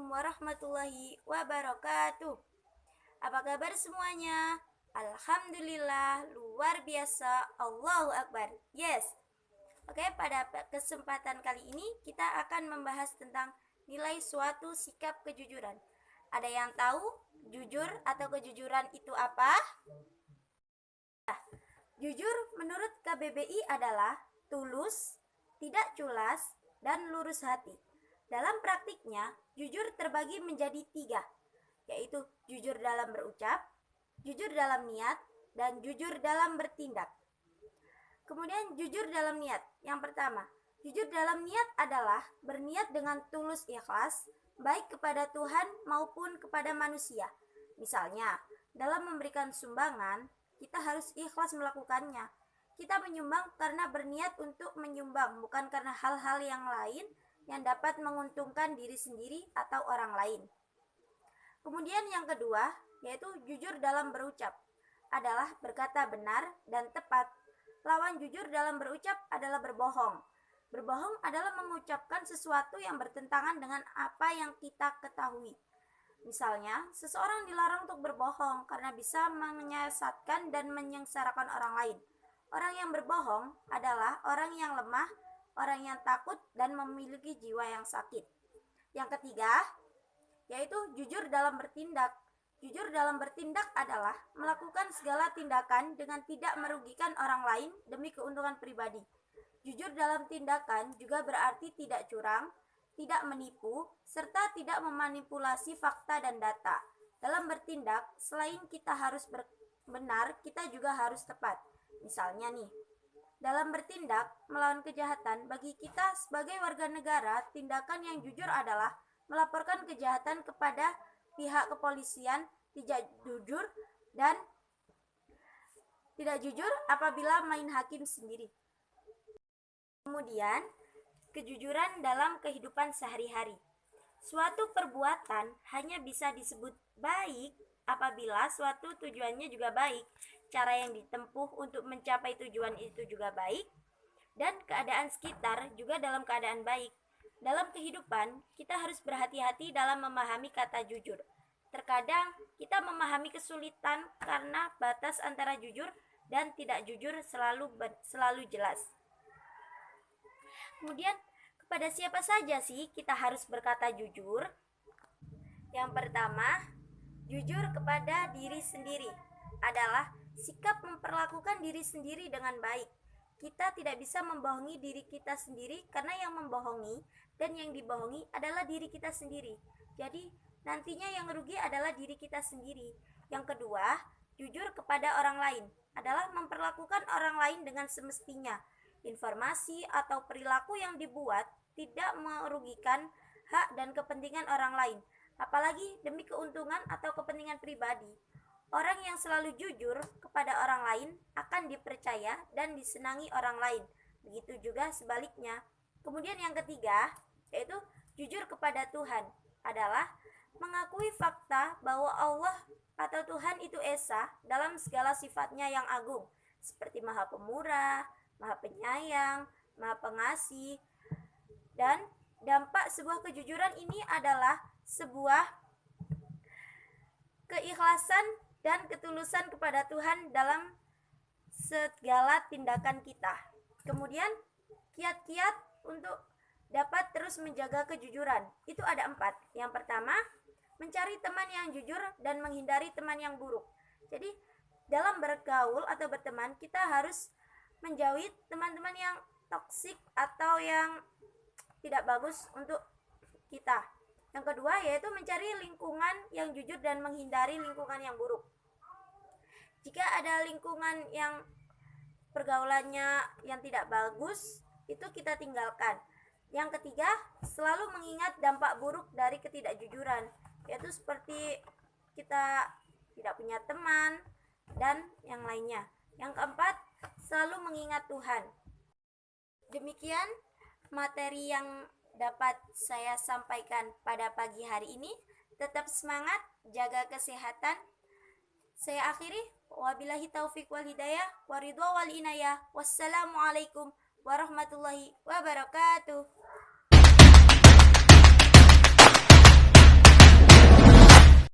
warahmatullahi wabarakatuh. Apa kabar semuanya? Alhamdulillah, luar biasa, Allahu Akbar. Yes. Oke, pada kesempatan kali ini kita akan membahas tentang nilai suatu sikap kejujuran. Ada yang tahu jujur atau kejujuran itu apa? Jujur menurut KBBI adalah tulus, tidak culas, dan lurus hati. Dalam praktiknya, jujur terbagi menjadi 3, yaitu jujur dalam berucap, jujur dalam niat, dan jujur dalam bertindak. Kemudian jujur dalam niat. Yang pertama, jujur dalam niat adalah berniat dengan tulus ikhlas, baik kepada Tuhan maupun kepada manusia. Misalnya, dalam memberikan sumbangan, kita harus ikhlas melakukannya. Kita menyumbang karena berniat untuk menyumbang, bukan karena hal-hal yang lain yang dapat menguntungkan diri sendiri atau orang lain. Kemudian yang kedua, yaitu jujur dalam berucap, adalah berkata benar dan tepat. Lawan jujur dalam berucap adalah berbohong. Berbohong adalah mengucapkan sesuatu yang bertentangan dengan apa yang kita ketahui. Misalnya, seseorang dilarang untuk berbohong karena bisa menyesatkan dan menyengsarakan orang lain. Orang yang berbohong adalah orang yang lemah, orang yang takut dan memiliki jiwa yang sakit. Yang ketiga, yaitu jujur dalam bertindak. Jujur dalam bertindak adalah melakukan segala tindakan dengan tidak merugikan orang lain demi keuntungan pribadi. Jujur dalam tindakan juga berarti tidak curang, tidak menipu, serta tidak memanipulasi fakta dan data. Dalam bertindak, selain kita harus benar, kita juga harus tepat. Misalnya nih, dalam bertindak melawan kejahatan, bagi kita sebagai warga negara, tindakan yang jujur adalah melaporkan kejahatan kepada pihak kepolisian, tidak jujur apabila main hakim sendiri. Kemudian, kejujuran dalam kehidupan sehari-hari. Suatu perbuatan hanya bisa disebut baik apabila suatu tujuannya juga baik, cara yang ditempuh untuk mencapai tujuan itu juga baik, dan keadaan sekitar juga dalam keadaan baik. Dalam kehidupan, kita harus berhati-hati dalam memahami kata jujur. Terkadang kita memahami kesulitan karena batas antara jujur dan tidak jujur selalu jelas. Kemudian, kepada siapa saja sih kita harus berkata jujur? Yang pertama, jujur kepada diri sendiri adalah sikap memperlakukan diri sendiri dengan baik. Kita tidak bisa membohongi diri kita sendiri karena yang membohongi dan yang dibohongi adalah diri kita sendiri. Jadi, nantinya yang rugi adalah diri kita sendiri. Yang kedua, jujur kepada orang lain adalah memperlakukan orang lain dengan semestinya. Informasi atau perilaku yang dibuat tidak merugikan hak dan kepentingan orang lain, apalagi demi keuntungan atau kepentingan pribadi. Orang yang selalu jujur kepada orang lain akan dipercaya dan disenangi orang lain. Begitu juga sebaliknya. Kemudian yang ketiga, yaitu jujur kepada Tuhan, adalah mengakui fakta bahwa Allah atau Tuhan itu esa dalam segala sifatnya yang agung, seperti Maha Pemurah, Maha Penyayang, Maha Pengasih. Dan dampak sebuah kejujuran ini adalah sebuah keikhlasan dan ketulusan kepada Tuhan dalam segala tindakan kita. Kemudian kiat-kiat untuk dapat terus menjaga kejujuran itu ada 4. Yang pertama, mencari teman yang jujur dan menghindari teman yang buruk. Jadi dalam bergaul atau berteman, kita harus menjauhi teman-teman yang toksik atau yang tidak bagus untuk kita. Yang kedua, yaitu mencari lingkungan yang jujur dan menghindari lingkungan yang buruk. Jika ada lingkungan yang pergaulannya yang tidak bagus, itu kita tinggalkan. Yang ketiga, selalu mengingat dampak buruk dari ketidakjujuran, yaitu seperti kita tidak punya teman dan yang lainnya. Yang keempat, selalu mengingat Tuhan. Demikian materi yang dapat saya sampaikan pada pagi hari ini. Tetap semangat, jaga kesehatan. Saya akhiri, wabillahi taufiq wal hidayah, waridwa wal inayah. Wassalamualaikum warahmatullahi wabarakatuh.